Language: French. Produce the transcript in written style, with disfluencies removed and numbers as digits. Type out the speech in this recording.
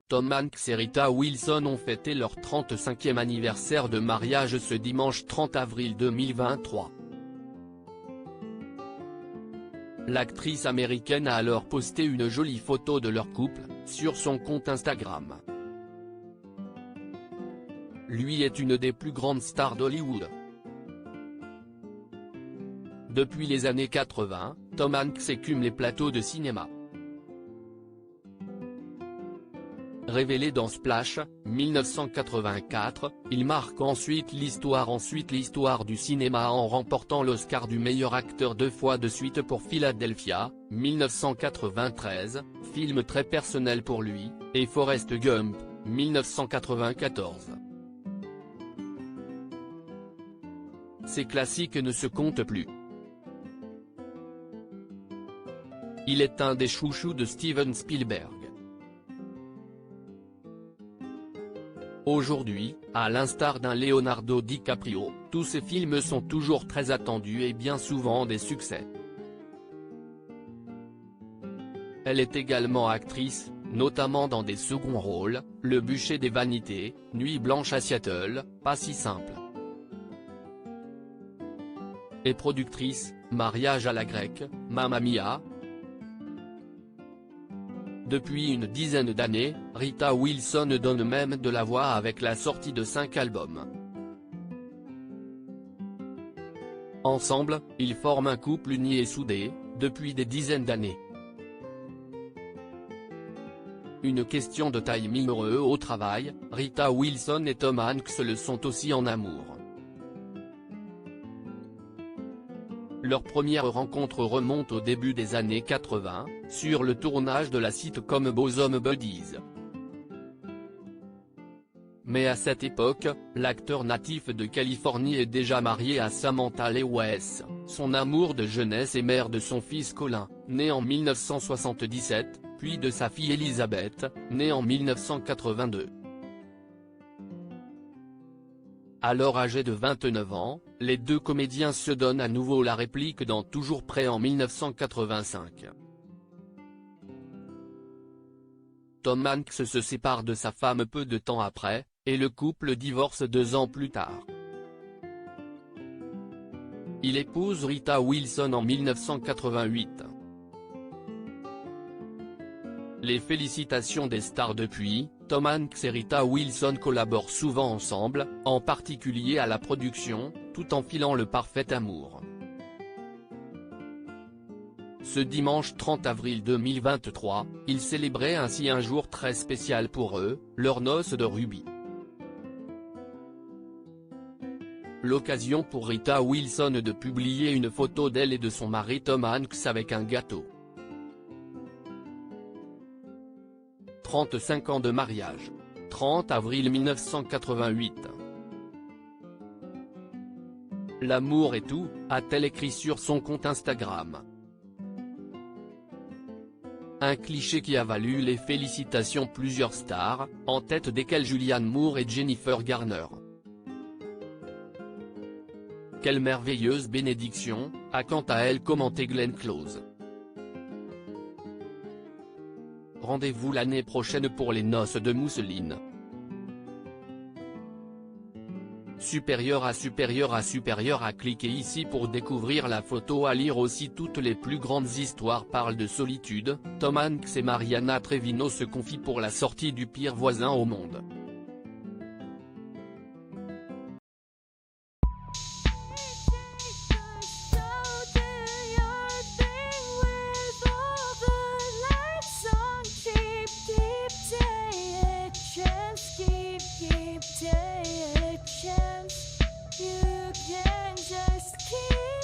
Tom Hanks et Rita Wilson ont fêté leur 35e anniversaire de mariage ce dimanche 30 avril 2023. L'actrice américaine a alors posté une jolie photo de leur couple, sur son compte Instagram. Lui est une des plus grandes stars d'Hollywood. Depuis les années 80, Tom Hanks écume les plateaux de cinéma. Révélé dans Splash, 1984, il marque ensuite l'histoire du cinéma en remportant l'Oscar du meilleur acteur 2 fois de suite pour Philadelphia, 1993, film très personnel pour lui, et Forrest Gump, 1994. Ces classiques ne se comptent plus. Il est un des chouchous de Steven Spielberg. Aujourd'hui, à l'instar d'un Leonardo DiCaprio, tous ses films sont toujours très attendus et bien souvent des succès. Elle est également actrice, notamment dans des seconds rôles, Le bûcher des vanités, Nuit blanche à Seattle, Pas si simple. Et productrice, Mariage à la grecque, Mamma Mia. Depuis une dizaine d'années, Rita Wilson donne même de la voix avec la sortie de 5 albums. Ensemble, ils forment un couple uni et soudé, depuis des dizaines d'années. Une question de timing heureux au travail, Rita Wilson et Tom Hanks le sont aussi en amour. Leur première rencontre remonte au début des années 80, sur le tournage de la sitcom Bosom Buddies. Mais à cette époque, l'acteur natif de Californie est déjà marié à Samantha Lewis, son amour de jeunesse et mère de son fils Colin, né en 1977, puis de sa fille Elizabeth, née en 1982. Alors âgés de 29 ans, les deux comédiens se donnent à nouveau la réplique dans Toujours prêt en 1985. Tom Hanks se sépare de sa femme peu de temps après, et le couple divorce 2 ans plus tard. Il épouse Rita Wilson en 1988. Les félicitations des stars depuis, Tom Hanks et Rita Wilson collaborent souvent ensemble, en particulier à la production, tout en filant le parfait amour. Ce dimanche 30 avril 2023, ils célébraient ainsi un jour très spécial pour eux, leurs noces de rubis. L'occasion pour Rita Wilson de publier une photo d'elle et de son mari Tom Hanks avec un gâteau. 35 ans de mariage. 30 avril 1988. L'amour est tout, a-t-elle écrit sur son compte Instagram. Un cliché qui a valu les félicitations plusieurs stars, en tête desquelles Julianne Moore et Jennifer Garner. Quelle merveilleuse bénédiction, a quant à elle commenté Glenn Close. Rendez-vous l'année prochaine pour les noces de mousseline. Supérieur à cliquez ici pour découvrir la photo. À lire aussi toutes les plus grandes histoires parlent de solitude. Tom Hanks et Mariana Treviño se confient pour la sortie du pire voisin au monde. You can just keep